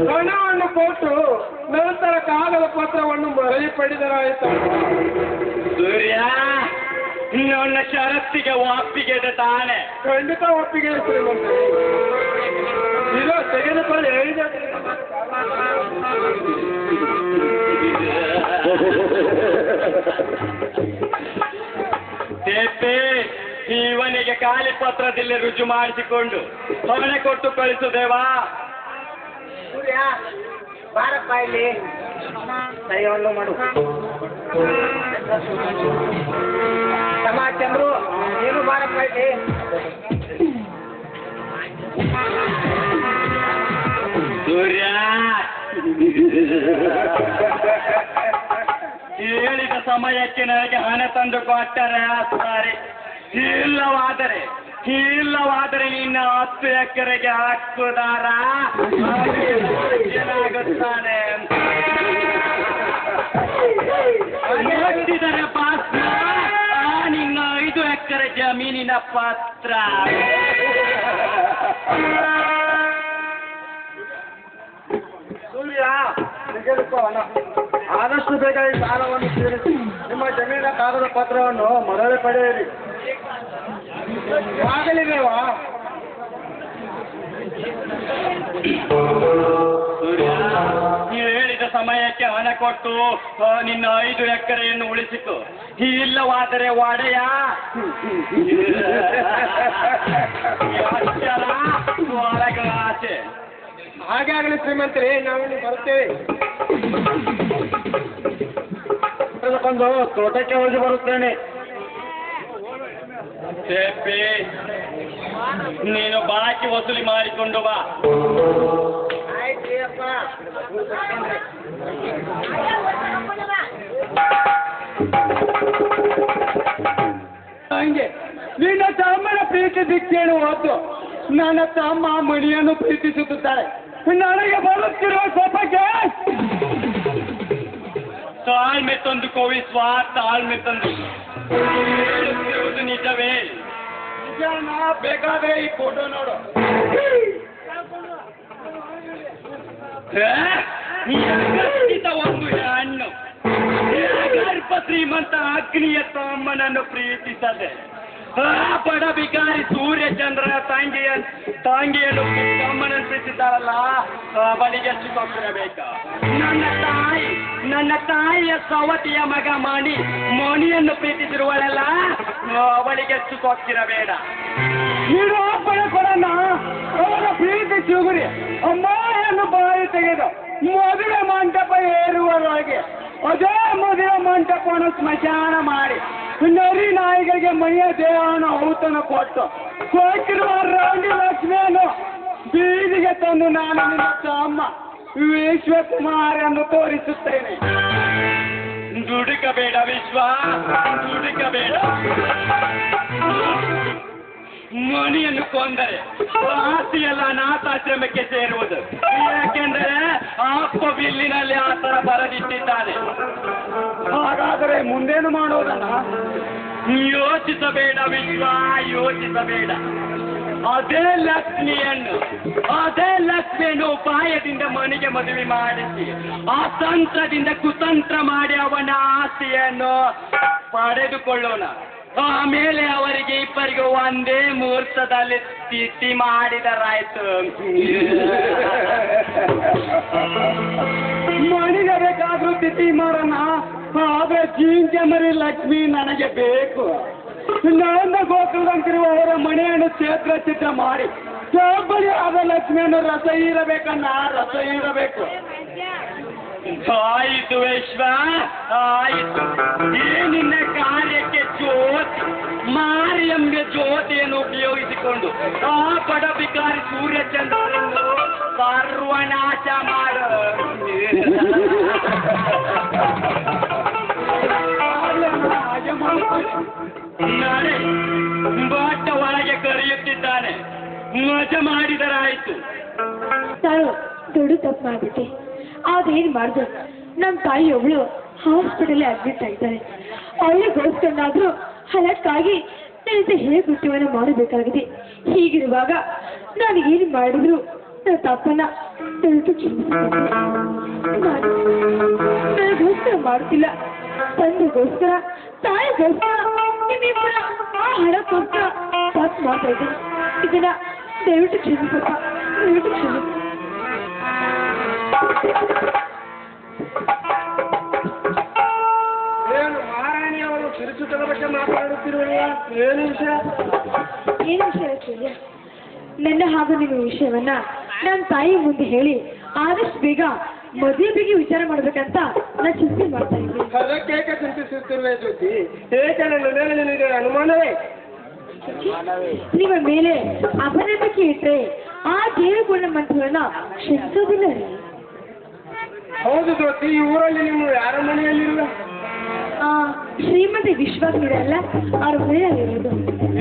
ಹಣವನ್ನು ಕೊಟ್ಟು ನಂತರ ಕಾಗದ ಪತ್ರವನ್ನು ಮರಳಿ ಪಡೆದರಾಯಿತು. ಸೂರ್ಯ, ನನ್ನ ಷರತ್ತಿಗೆ ಒಪ್ಪಿಗೆ ತಾನೆ? ಖಂಡಿತ ಒಪ್ಪಿಗೆ ಶ್ರೀಮಂತ. ಇದು ತೆಗೆದುಕೊಳ್ಳಿ ಹೇಳಿದ ಇವನಿಗೆ ಖಾಲಿ ಪತ್ರದಲ್ಲಿ ರುಜು ಮಾಡಿಸಿಕೊಂಡು ಹೊಣೆ ಕೊಟ್ಟು ಕಳಿಸುದೇವಾ? ಸೂರ್ಯ, ಬಾರಪ್ಪ ಇಲ್ಲಿ ಸರಿಯನ್ನು ಮಾಡು. ಚಂದ್ರು, ನೀನು ಬಾರಪ್ಪ ಇಲ್ಲಿ. ಸೂರ್ಯ, ಹೇಳಿದ ಸಮಯಕ್ಕೆ ನನಗೆ ಹಣ ತಂದು ಕೊಟ್ಟರೆ ಸರಿ, ಇಲ್ಲವಾದರೆ ನಿನ್ನ 10 ಎಕರೆಗೆ ಹಾಕುದಾರ ಏನಾಗುತ್ತಾನೆ ನೋಡಿದರೆ ಪಾತ್ರ ನಿನ್ನ 5 ಎಕರೆ ಜಮೀನಿನ ಪತ್ರ. ಸೂರ್ಯ, ತೆಗೆದುಕೋ ಹಣ. ಆದಷ್ಟು ಬೇಗ ಈ ಸಾಲವನ್ನು ತೀರಿಸಿ ನಿಮ್ಮ ಜಮೀನಿನ ಕಾಗದ ಪತ್ರವನ್ನು ಮರಳಿ ಪಡೆಯಿರಿ. ಆಗಲಿದೇವಾ? ಸೂರ್ಯ, ನೀವು ಹೇಳಿದ ಸಮಯಕ್ಕೆ ಹಣ ಕೊಟ್ಟು ನಿನ್ನ 5 ಎಕರೆಯನ್ನು ಉಳಿಸಿತು. ಇಲ್ಲವಾದರೆ ಒಡೆಯ ಆಸೆ. ಹಾಗೆ ಆಗಲಿ ಶ್ರೀಮಂತರೇ, ನಾವು ಬರುತ್ತೇವೆ. ಬಂದು ತೋಟಕ್ಕೆ ಹೋಗಿ ಬರುತ್ತೇನೆ. ನೀನು ಬಾಕಿ ವಸೂಲಿ ಮಾಡಿಕೊಂಡು ಬಾ. ಹಂಗೆ ನಿನ್ನ ತಮ್ಮನ ಪ್ರೀತಿ ದಿಕ್ಕೇನು ಹೋತು. ನನ್ನ ತಮ್ಮ ಮಣಿಯನ್ನು ಪ್ರೀತಿಸುತ್ತಿದ್ದಾಳೆ. ನನಗೆ ಬರುತ್ತಿರುವ ಕೋಪಕ್ಕೆ ತಾಳ್ಮೆ ತಂದು ಕೋವಿಸುವ, ತಾಳ್ಮೆ ತಂದು ಹೇಳುತ್ತಿರುವುದು ನಿಜವೇ? ಬೇಕಾದ್ರೆ ಈ ಫೋಟೋ ನೋಡು. ಒಂದು ಹೆಣ್ಣು ಗರ್ಭ ಶ್ರೀಮಂತ ಅಗ್ನಿಯ ತಮ್ಮನನ್ನು ಪ್ರೀತಿಸದೆ ಬಡ ಬಿಕಾರಿ ಸೂರ್ಯಚಂದ್ರನ ತಂಗಿಯನ್ನು ತಮ್ಮನನ್ನು ಪ್ರೀತಿಸಿದ್ದಾರಲ್ಲ, ಅವಳಿಗೆ ಎಷ್ಟು ಕೊಟ್ಟಿರಬೇಕು? ನನ್ನ ತಾಯಿಯ ಸವತಿಯ ಮಗ ಮಣಿಯನ್ನು ಪ್ರೀತಿಸಿರುವಳೆಲ್ಲ, ಅವಳಿಗೆ ಎಷ್ಟು ಕೊಟ್ಟಿರಬೇಡ? ನೀನು ಒಬ್ಬನ ಕೊಡೋಣ. ಅವರ ಪ್ರೀತಿ ಚಿಗುರಿ ಅಮ್ಮಾಯನ್ನು ಬಾಯಿ ತೆಗೆದು ಮದುವೆ ಮಂಟಪ ಏರುವವರೆಗೆ ಅದೇ ಮದುವೆ ಮಂಟಪವನ್ನು ಸ್ಮಶಾನ ಮಾಡಿ ನರಿ ನಾಯಿಗಳಿಗೆ ಮನೆಯ ದೇಹವನ್ನು ಔತಣ ಕೊಟ್ಟಿರುವ ರಾಣಿ ಲಕ್ಷ್ಮಿಯನ್ನು ಬೀದಿಗೆ ತಂದು ನಾನು ನಿನ್ನ ತಮ್ಮ ವಿಶ್ವಕುಮಾರ್ ಎಂದು ತೋರಿಸುತ್ತೇನೆ. ದುಡುಕಬೇಡ ವಿಶ್ವ, ದುಡುಕಬೇಡ. ಮಣಿಯನ್ನು ಕೊಂದರೆ ಆಸ್ತಿಯೆಲ್ಲ ಅನಾಥಾಶ್ರಮಕ್ಕೆ ಸೇರುವುದು. ಯಾಕೆಂದರೆ ಅಪ್ಪ ಬಿಲ್ಲಿನಲ್ಲಿ ಆ ಥರ ಬರೆದಿಟ್ಟಿದ್ದಾನೆ. ಹಾಗಾದರೆ ಮುಂದೇನು ಮಾಡೋದನ್ನ? ಯೋಚಿಸಬೇಡ ವಿಶ್ವ, ಯೋಚಿಸಬೇಡ. ಅದೇ ಲಕ್ಷ್ಮಿಯನ್ನು ಉಪಾಯದಿಂದ ಮನೆಗೆ ಮದುವೆ ಮಾಡಿಸಿ ಆ ತಂತ್ರದಿಂದ ಕುತಂತ್ರ ಮಾಡಿ ಅವನ ಆಸ್ತಿಯನ್ನು ಪಡೆದುಕೊಳ್ಳೋಣ. ಆಮೇಲೆ ಅವರಿಗೆ ಇಬ್ಬರಿಗೂ ಒಂದೇ ಮುಹೂರ್ತದಲ್ಲಿ ತಿಥಿ ಮಾಡಿದರಾಯ್ತು. ಮನೆಗೆ ಬೇಕಾದ್ರೂ ತಿಥಿ ಮಾಡೋಣ. ಆದ್ರೆ ಜೀಂಜಮರಿ ಲಕ್ಷ್ಮಿ ನನಗೆ ಬೇಕು. ನಂದ ಗೋಕುಲದಂತಿರುವ ಅವರ ಮನೆಯನ್ನು ಕ್ಷೇತ್ರ ಚಿತ್ರ ಮಾಡಿ ಚೌಬಳಿ ಆದ ಲಕ್ಷ್ಮಿಯನ್ನು ರಸ ಇರಬೇಕು. ಆಯಿತು ವಿಶ್ವ, ಆಯಿತು. ಈ ನಿನ್ನ ಕಾರ್ಯಕ್ಕೆ ಮಾರಿಯಂಬ ಜ್ಯೋತಿಯನ್ನು ಉಪಯೋಗಿಸಿಕೊಂಡು ಆ ಬಡ ಬಿಕಾರಿ ಸೂರ್ಯಚಂದ್ರನನ್ನು ಸರ್ವನಾಶ ಮಾಡು. ನಾಳೆ ಬಾಟ ಒಳಗೆ ಕರೆಯುತ್ತಿದ್ದಾನೆ, ಮಜಾ ಮಾಡಿದರಾಯಿತು. ತಾಳು ದೊಡ್ಡ ತಪ್ಪು ಮಾಡ್ಬಿಟ್ಟೆ. ಅದೇನು ಮಾಡಿದೆ, ನಮ್ಮ ತಾಯಿ ಒಬ್ಳು ಹಾಸ್ಪಿಟಲ್ ಅಡ್ಮಿಟ್ ಆಗಿದ್ದಾರೆ. ಅವಳಿಗೋಸ್ಕರನಾದ್ರೂ ಹಲಕ್ಕಾಗಿ ನನ್ನ ಹೇಗೆ ಕೃತ್ಯವನ್ನು ಮಾಡಬೇಕಾಗಿದೆ. ಹೀಗಿರುವಾಗ ನಾನು ಏನು ಮಾಡಿದ್ರು ನನ್ನ ತಪ್ಪನ್ನ ದಯವಿಟ್ಟು ಕ್ಷಮಿಸಿಕೊಳ್ಳಿ. ನನಗೋಸ್ಕರ ಮಾಡ್ತಿಲ್ಲ, ತಂದೆಗೋಸ್ಕರ, ತಾಯಿಗೋಸ್ಕರ, ನಿಮ್ಮಿಬ್ಬರ ಆ ಹಣಕ್ಕೋಸ್ಕರ ತಪ್ಪು ಮಾಡ್ತಾ ಇದ್ದೀನಿ. ಇದನ್ನ ದಯವಿಟ್ಟು ಕ್ಷಮಿಸಪ್ಪ, ದಯವಿಟ್ಟು ಕ್ಷಮಿಸಿ. ಏನು ಮಹಾರಾಣಿಯವರು ತಿರುಚುತದ ಬಗ್ಗೆ ಮಾತನಾಡುತ್ತಿರುವಲ್ಲ, ಏನು ವಿಷಯ? ಏನು ವಿಷಯ ಸೂರ್ಯ? ನನ್ನ ಹಾಗೂ ನಿಮ್ಮ ವಿಷಯವನ್ನ ನನ್ನ ತಾಯಿ ಮುಂದೆ ಹೇಳಿ ಆದಷ್ಟು ಬೇಗ ಮದುವೆ ಬಗ್ಗೆ ವಿಚಾರ ಮಾಡ್ಬೇಕಂತ ನಾನು ಚಿಂತೆ ಮಾಡ್ತಾ ಇದ್ದೀನಿ. ಅದಕ್ಕೇಕೆ ಚಿಂತಿಸುತ್ತಿರುವೆ ಜ್ಯೋತಿ? ಏಕೆ ನನ್ನ ಮೇಲೆ ನಿನಗೆ ಅನುಮಾನವೇ? ನಿಮ್ಮ ಮೇಲೆ ಅಪನಂಬಿಕೆ ಇಟ್ಟರೆ ಆ ದೇವಗುಣ ಮಂತ್ರವನ್ನ ಕ್ಷಮಿಸೋದಿಲ್ಲ ರೀ. ಹೌದು ಜ್ಯೋತಿ, ಈ ಊರಲ್ಲಿ ನಿಮ್ಮ ಯಾರ ಮನೆಯಲ್ಲಿರುವ? ಶ್ರೀಮತಿ ವಿಶ್ವಾಸನಿರಲ್ಲ, ಅವ್ರ ಮನೆಯಲ್ಲಿರೋದು.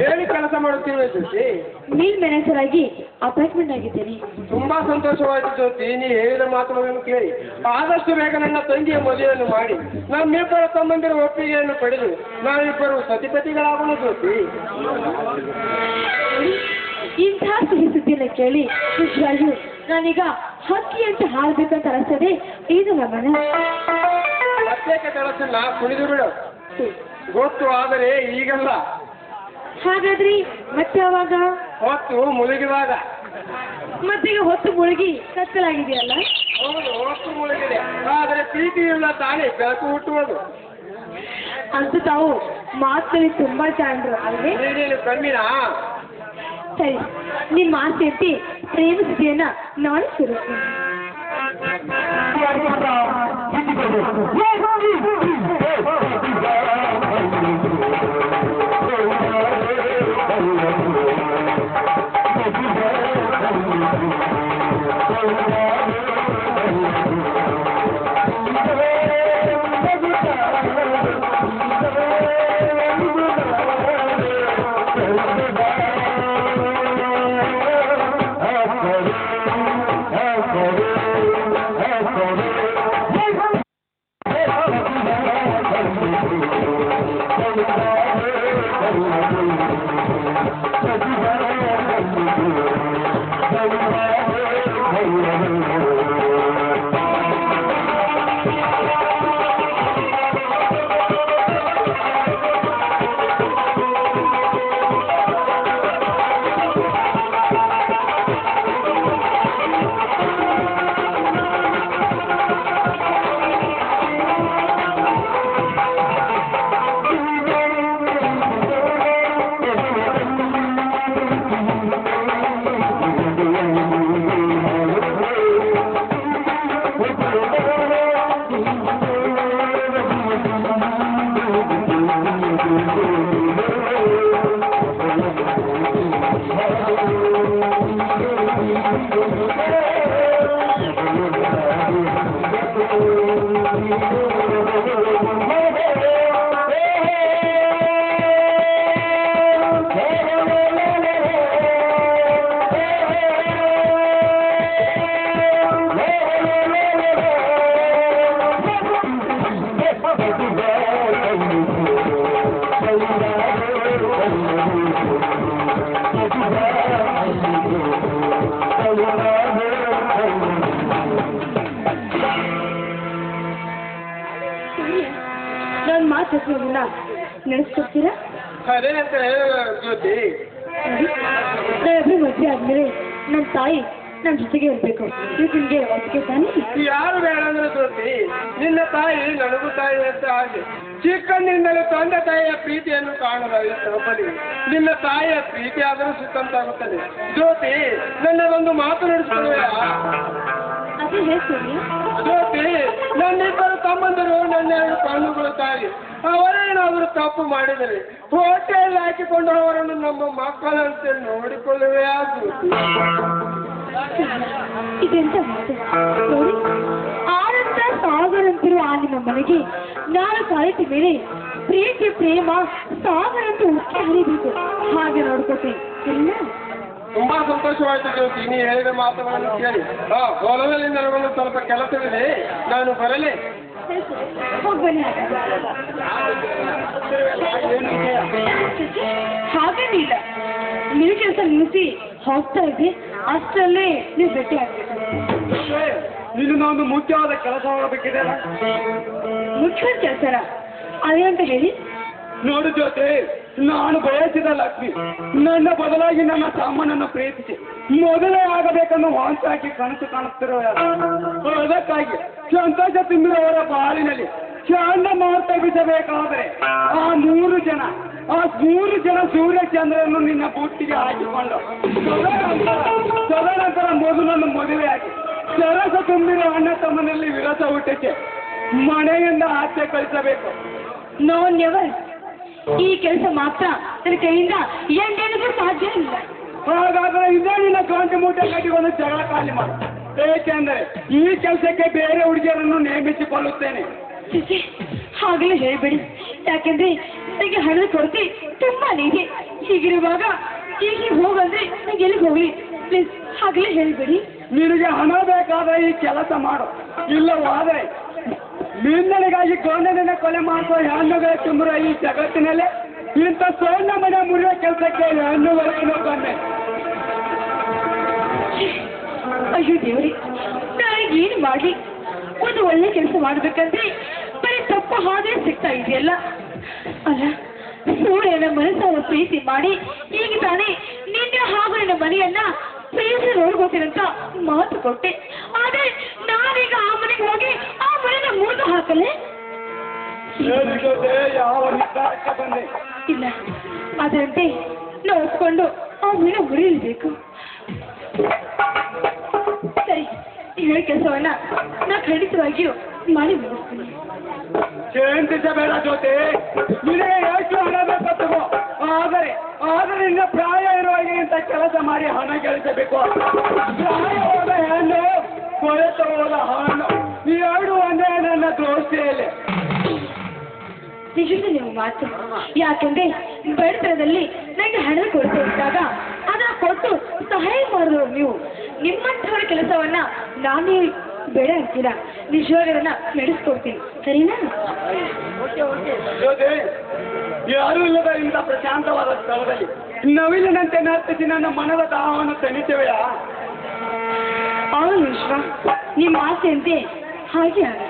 ಏನು ಕೆಲಸ ಮಾಡುತ್ತಿರುವೆ ಜ್ಯೋತಿ? ಮಿಲ್ ಮ್ಯಾನೇಜರ್ ಆಗಿ ಅಪಾಯಿಂಟ್ಮೆಂಟ್ ಆಗಿದ್ದೇನೆ. ತುಂಬಾ ಸಂತೋಷವಾಯಿತು ಜ್ಯೋತಿ, ನೀ ಹೇಳಿದ ಮಾತುಗಳನ್ನು ಕೇಳಿ. ಆದಷ್ಟು ಬೇಗ ನನ್ನ ತಂಗಿಯ ಮದುವೆಯನ್ನು ಮಾಡಿ ನಮ್ಮಿಬ್ಬರ ಸಂಬಂಧಿರ ಒಪ್ಪಿಗೆಯನ್ನು ಪಡೆದು ನಾವಿಬ್ಬರು ಸತಿಪತಿಗಳಾಗೋಣ ಜ್ಯೋತಿ. ಇಂತಹ ಸಿಹಿ ಸುದ್ದಿನ ಕೇಳಿ ನಿಜವಾಗಿಯೂ ನಾನೀಗ ಹಕ್ಕಿ ಅಂತ ಹಾಡ್ಬೇಕಂತ ಅನಿಸ್ತದೆ. ಇದು ನಮ್ಮನ ಪ್ರತ್ಯೇಕ ಕೆಲಸನ್ನ ಕುಣಿದು ಬಿಡು, ಗೊತ್ತು, ಆದರೆ ಈಗಲ್ಲ. ಹಾಗಾದ್ರಿ ಮತ್ತೆ ಯಾವಾಗ? ಹೊತ್ತು ಮುಳುಗಿದಾಗ. ಮತ್ತೀಗ ಹೊತ್ತು ಮುಳುಗಿ ಕತ್ತಲಾಗಿದೆಯಲ್ಲ? ಹೌದು, ಹೊತ್ತು ಮುಳುಗಿದೆ, ಆದರೆ ಪ್ರೀತಿಯಿಂದ ತಾನೇ ಬೆಳಕು ಹುಟ್ಟುವುದು. ಅಂತೂ ತಾವು ಮಾತಲ್ಲಿ ತುಂಬಾ ಚಾಂಡ್ರು ಅಲ್ವೇ? ನೀನೇನು ಕಮ್ಮಿನಾ? ಸರಿ, ನಿಮ್ಮ ಆಸೆ ಎತ್ತಿ ಪ್ರೇಮ ಸ್ಥಿತಿಯನ್ನ ನಾನು ಸೇರಿಸ್ತೀನಿ. ನನ್ನ ಮಾತನ್ನ ನಡೆಸ್ಕೊಡ್ತೀರಾ? ಅದೇನಂತ ಜ್ಯೋತಿ, ನಾವಿಬ್ರು ಮದುವೆ ಆದ್ಮೇಲೆ ನನ್ನ ತಾಯಿ ನಮ್ಮ ಜೊತೆಗೆ ಇರಬೇಕು. ಇದು ನಿಮಗೆ ಒಪ್ಪಿಗೆ ತಾನೇ? ಯಾರು ಬೇಡ ಅಂದ್ರೆ ಜ್ಯೋತಿ, ನಿನ್ನ ತಾಯಿ ನನಗೂ ತಾಯಿ ಅಂತ ಹಾಗೆ ಚಿಕ್ಕಂದಿನಿಂದಲೂ ತಂದೆ ತಾಯಿಯ ಪ್ರೀತಿಯನ್ನು ಕಾಣಲಾಗಿದೆ. ನಿನ್ನ ತಾಯಿಯ ಪ್ರೀತಿ ಆದರೂ ಸಿಕ್ಕಂತಾಗುತ್ತದೆ. ಜ್ಯೋತಿ, ನನ್ನದೊಂದು ಮಾತು ನಡೆಸ್ಕೊಳ್ಳುವ. ಅದೇ ಹೇಳ್ತೀನಿ ಜ್ಯೋತಿ, ನನ್ನಿಬ್ಬರು ತಮ್ಮಂದರು ನನ್ನ ಎರಡು ಕಣ್ಣುಗಳು ತಾಯಿ. ಅವರೇನಾದರೂ ತಪ್ಪು ಮಾಡಿದರೆ ಹೋಟೆಲ್ ಹಾಕಿಕೊಂಡು ಅವರನ್ನು ನಮ್ಮ ಮಕ್ಕಳಂತೆ ನೋಡಿಕೊಳ್ಳುವೆ. ಜ್ಯೋತಿ, ಇದೆಂತ ಮಾತು ನೋಡಿ. ಆನಂದ ಸಾಗರಂತಿರುವ ಆ ನಿಮ್ಮ ಮನೆಗೆ ನಾನು ಸಾಯಿತ ಮೇಲೆ ಪ್ರೀತಿ ಪ್ರೇಮ ಸಾಗರಂತ ಉಕ್ಕಿ ಹರಿಬೇಕು. ಹಾಗೆ ನೋಡ್ಕೋತೀನಿ ಇಲ್ಲ? ತುಂಬಾ ಸಂತೋಷವಾಯಿತು ಜ್ಯೋತಿ, ನೀ ಹೇಳಿದ ಮಾತುಗಳನ್ನು ಕೇಳಿ. ಹೊಲದಲ್ಲಿ ನನಗೊಂದು ಸ್ವಲ್ಪ ಕೆಲಸವಿದೆ, ನಾನು ಬರಲೇ. ಹೋಗ್ಬನ್ನಿ. ಹಾಗೇನಿಲ್ಲ, ನೀವು ಕೆಲಸ ನಿಲ್ಲಿಸಿ ಹೋಗ್ತಾ ಇದ್ದೆ, ಅಷ್ಟರಲ್ಲೇ ನೀವು ಭೇಟಿ ಆಗ್ಬೇಕು. ನಿನ್ನ ಒಂದು ಮುಖ್ಯವಾದ ಕೆಲಸ ಮಾಡಬೇಕಿದೆ. ಮುಖ್ಯವಾದ ಕೆಲಸನ ಅದೇಂತ ಹೇಳಿ. ನೋಡು ಜ್ಯೋತಿ, ನಾನು ಬಯಸಿದ ಲಕ್ಷ್ಮಿ ನನ್ನ ಬದಲಾಗಿ ನನ್ನ ಸಾಮಾನನ್ನು ಪ್ರೀತಿಸಿ ಮೊದಲೇ ಆಗಬೇಕನ್ನೋ ವಾಂಚಾಗಿ ಕನಸು ಕಾಣುತ್ತಿರೋ ಅದಕ್ಕಾಗಿ ಸಂತೋಷ ತುಂಬಿದವರ ಬಾಳಿನಲ್ಲಿ ಚಂಡಮಾರುತ ಬೀಸಬೇಕಾದರೆ ಆ ಮೂರು ಜನ ಸೂರ್ಯಚಂದ್ರನ್ನು ನಿನ್ನ ಬುಟ್ಟಿಗೆ ಹಾಕಿಕೊಂಡು ತದನಂತರ ಮೊದಲನ್ನು ಮದುವೆಯಾಗಿ ಸರಸ ತುಂಬಿರೋ ಅಣ್ಣ ತಮ್ಮನಲ್ಲಿ ವಿರಸ ಹುಟ್ಟಿಸಿ ಮನೆಯಿಂದ ಆಚೆ ಕಳಿಸಬೇಕು. No never. ಈ ಕೆಲಸ ಮಾತ್ರ ನನ್ನ ಕೈಯಿಂದ ಎಂದೇನಿಗೂ ಸಾಧ್ಯ ಇಲ್ಲ. ಹಾಗಾದ್ರೆ ಇದೇ ನಿನ್ನ ಗಂಟೆ ಮೂಟೆ ಕಟ್ಟಿಕೊಂಡು ಜಗಳ ಖಾಲಿ ಮಾಡು. ಏಕೆಂದರೆ ಈ ಕೆಲಸಕ್ಕೆ ಬೇರೆ ಹುಡುಗಿಯರನ್ನು ನೇಮಿಸಿಕೊಳ್ಳುತ್ತೇನೆ. ಹಾಗಲೇ ಹೇಳ್ಬೇಡಿ, ಯಾಕೆಂದ್ರೆ ನನಗೆ ಹಣದ ಕೊರತೆ ತುಂಬಾ ಇದೆ. ಹೀಗಿರುವಾಗ ಈಗ ಹೋಗಂದ್ರೆ ನನಗೆ ಎಲ್ಲಿಗೆ ಹೋಗ್ಲಿ? ಪ್ಲೀಸ್ ಹಾಗಲೇ ಹೇಳ್ಬೇಡಿ. ನಿನಗೆ ಹಣ ಬೇಕಾದ್ರೆ ಈ ಕೆಲಸ ಮಾಡು, ಇಲ್ಲವಾದರೆ ನಿನ್ನನಿಗಾಗಿ ಗಂಡನನ್ನ ಕೊಲೆ ಮಾಡುವ ಹೆಣ್ಣುಗಳ ತುಂಬಿರೋ ಈ ಜಗತ್ತಿನಲ್ಲಿ ಇಂಥ ಸಣ್ಣ ಮನೆ ಮುರಿಯೋ ಕೆಲಸಕ್ಕೆ ಹೆಣ್ಣುಗಳನ್ನು ಬಂದೆ. ಅಯ್ಯೋ ದೇವರೇ, ನಾಳೆ ಏನು ಮಾಡ್ಲಿ? ಒಂದು ಒಳ್ಳೆ ಕೆಲಸ ಮಾಡ್ಬೇಕಂದ್ರೆ ಬರೀ ತಪ್ಪು ಹಾಗೆ ಸಿಗ್ತಾ ಇದೆಯಲ್ಲ. ಅಲ್ಲ, ಸೂರ್ಯನ ಮನಸ್ಸನ್ನು ಪ್ರೀತಿ ಮಾಡಿ ಈಗ ತಾನೇ ನಿನ್ನೆ ಹಾಗೂ ನನ್ನ ಮನೆಯನ್ನ ಪ್ರೀತಿ ನೋಡ್ಕೋತೀನಂತ ಮಾತು ಕೊಟ್ಟೆ. ಆದ್ರೆ ನಾನೀಗ ಆ ಮನೆಗೆ ಹೋಗಿ ಆ ಮನೆನ ಮುರಿದು ಹಾಕಲೇ? ಯಾವ ನಿರ್ಧಾರಕ್ಕೆ ಬಂದೆ? ಇಲ್ಲ, ಅದರಂತೆ ನಾವು ಒಪ್ಕೊಂಡು ಆ ಮನೆ ಮುರಿಯಲೇಬೇಕು. ಸರಿ, ಈ ಕೆಲಸವನ್ನ ನಾ ಖಂಡಿತವಾಗಿಯೂ ಮಾಡಿ ಮುಗಿಸ್ತೀನಿ. ಚಿಂತಿಸಬೇಡ ಜ್ಯೋತಿ, ನಿನಗೆ ಎಷ್ಟು ಹಣ ಬೇಕೋ ಆದರೆ ನಿನ್ನ ಪ್ರಾಯ ಇರುವಾಗ ಇಂಥ ಕೆಲಸ ಮಾಡಿ ಹಣ ಗಳಿಸಬೇಕು. ಪ್ರಾಯವಾದ ಹೆಣ್ಣು, ಕೊಳೆತ ಹೋದ ಹಣ್ಣು, ಈ ಎರಡು ಒಂದೇ ನನ್ನ ದೃಷ್ಟಿಯಲ್ಲಿ. ನಿಜಕ್ಕೂ ನೀವು ಮಾತು. ಯಾಕೆಂದ್ರೆ ಬಡತನದಲ್ಲಿ ನನಗೆ ಹಣ ಕೊಡ್ತಾ ಇದ್ದಾಗ ಅದನ್ನ ಕೊಟ್ಟು ಸಹಾಯ ಮಾಡಿದ್ರು ನೀವು. ನಿಮ್ಮಂಥವ್ರ ಕೆಲಸವನ್ನ ನಾನೇ ಬೇಡ ಅಂತೀರಾ? ನಿಜವಾಗಿ ಅದನ್ನ ನಡೆಸ್ಕೊಡ್ತೀನಿ, ಸರಿನಾ? ಜ್ಯೋತಿ, ಯಾರೂ ಇಲ್ಲದ ಇಂಥ ಪ್ರಶಾಂತವಾದ ಸ್ಥಳದಲ್ಲಿ ನವಿಲಿನಂತೆ ನರ್ತಿಸಿ ನನ್ನ ಮನದ ದಾಹವನ್ನು ತಣಿಸುವೆಯಾ? ಅವನು ವಿಶ್ವ, ನಿಮ್ಮ ಆಸೆಯಂತೆ ಹಾಗೆ ಆಗ.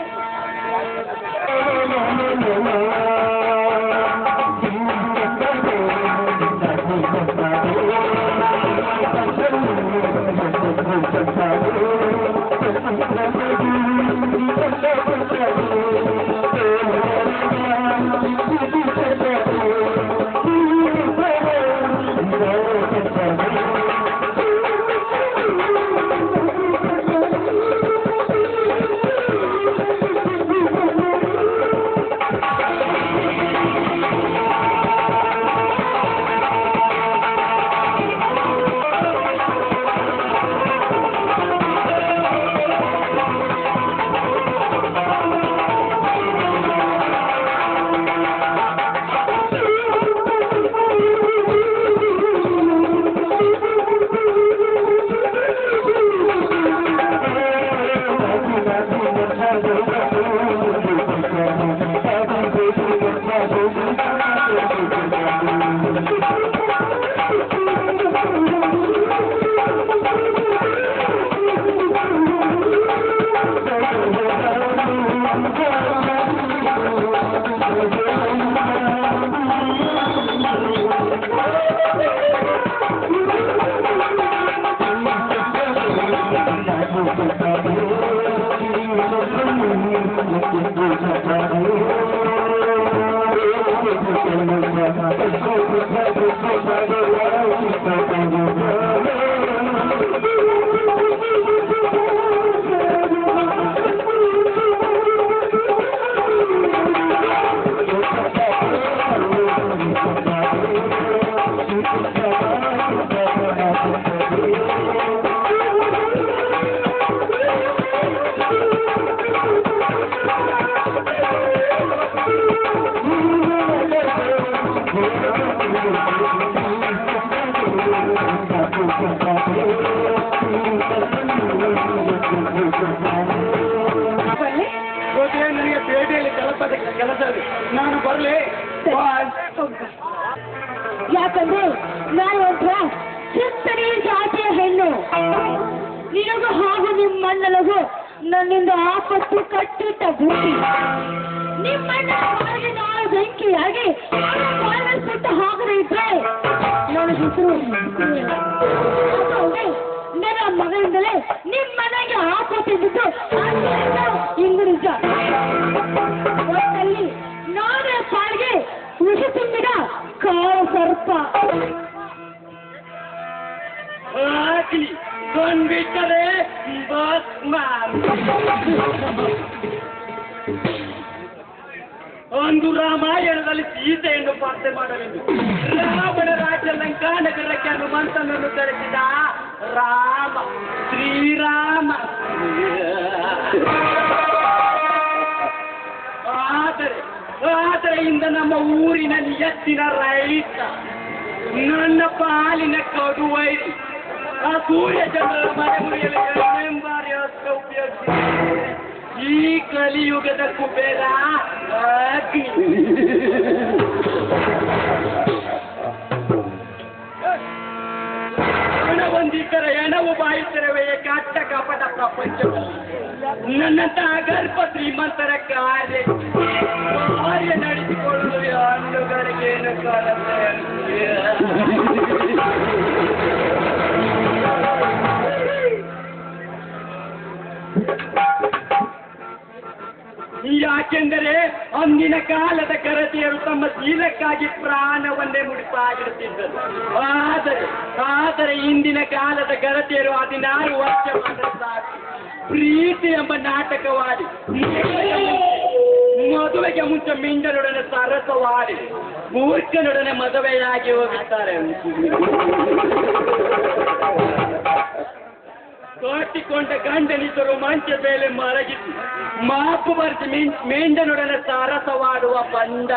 ನನಗೆ ಪೇಟೆಯಲ್ಲಿ ಕೆಲಸ ನಾನು ಬರಲಿ. ಯಾಕಂದ್ರೆ ನಾನು ಒಬ್ಬ ಚಿತ್ತನೆಯ ಜಾತಿಯ ಹೆಣ್ಣು. ನಿನಗೂ ಹಾಗೂ ನಿಮ್ಮ ಮಣ್ಣನಗೂ ನನ್ನಿಂದ ಆಪತ್ತು ಕಟ್ಟಿಟ್ಟ ಬುದ್ಧಿ ನಿಮ್ಮನ್ನ ಹೊರಗೆ ನಾಳೆ ಬೆಂಕಿಯಾಗಿ ಸುಟ್ಟು ಹಾಕದೇ ಇದ್ರೆ ನನ್ನ ಹೆಸರು ನನ್ನ ಮಗಳಿಂದಲೇ ನಿಮ್ಮ ಮನೆಗೆ ಆಪತ್ತಿದ್ದು ಇಂದು ನಿಜ ಒಟ್ಟಲ್ಲಿ ನಾನೇ ಪಾಲ್ಗೆ ವಿಷ ತುಂಬಿದ ಕಾಳ ಸರ್ಪ ಆಗ್ಲಿ ಕೊಂಡ್ಬಿಟ್ಟರೆ ಒಂದು ರಾಮಾಯಣದಲ್ಲಿ ಸೀತೆಯನ್ನು ಪತ್ತೆ ಮಾಡಲೆಂದು ರಾವಣ ರಾಜ್ಯ ಲಂಕಾ ನಗರಕ್ಕೆ ಹನುಮಂತನನ್ನು ಕರೆಸಿದ ರಾಮ ಶ್ರೀರಾಮ. ಆದರೆ ಇಂದ ನಮ್ಮ ಊರಿನಲ್ಲಿ ಎತ್ತಿನ ರೈತ ನನ್ನ ಪಾಲಿನ ಕಡುವೈರಿ ಆ ಸೂರ್ಯ ಚಂದ್ರರ ಮನೆ ಮುರಿಯಲು ಎಂಬಾರಿ ಅಸ್ತ್ರ ಉಪಯೋಗಿಸಿ ಈ ಕಲಿಯುಗದ ಕುಬೇರ ಹಣವೊಂದಿದ್ದರ ಹೆಣವು ಬಾಯಿಸಿರವೇ ಕಟ್ಟ ಕಪಟ ಪ್ರಪಂಚದಲ್ಲಿ ನನ್ನಂತ ಗರ್ಭ ಶ್ರೀಮಂತರ ಕಾರ್ಯ ನಡೆಸಿಕೊಳ್ಳಲು ಹಣ್ಣುಗಳಿಗೇನು ಕಾಣುತ್ತೆ. ಯಾಕೆಂದರೆ ಅಂದಿನ ಕಾಲದ ಕರತೆಯರು ತಮ್ಮ ಶೀಲಕ್ಕಾಗಿ ಪ್ರಾಣವನ್ನೇ ಮುಡಿಪಾಗಿರುತ್ತಿದ್ದರು. ಆದರೆ ಇಂದಿನ ಕಾಲದ ಕರತೆಯರು 16 ವರ್ಷ ಸಾಕು ಪ್ರೀತಿ ಎಂಬ ನಾಟಕವಾಡಿ ಮದುವೆಗೆ ಮುಂಚೆ ಮಿಂಡನೊಡನೆ ಸರಸವಾಡಿ ಮೂರ್ಖನೊಡನೆ ಮದುವೆಯಾಗಿ ಹೋಗುತ್ತಾರೆ. ಕಟ್ಟಿಕೊಂಡ ಗಂಡನಿದ್ದರು ಮಂಚ ಮೇಲೆ ಮರಗಿದ್ದು ಮಾಪು ಬರೆಸಿ ಮೇಂಡನೊಡನೆ ಸರಸವಾಡುವ ಬಂಡ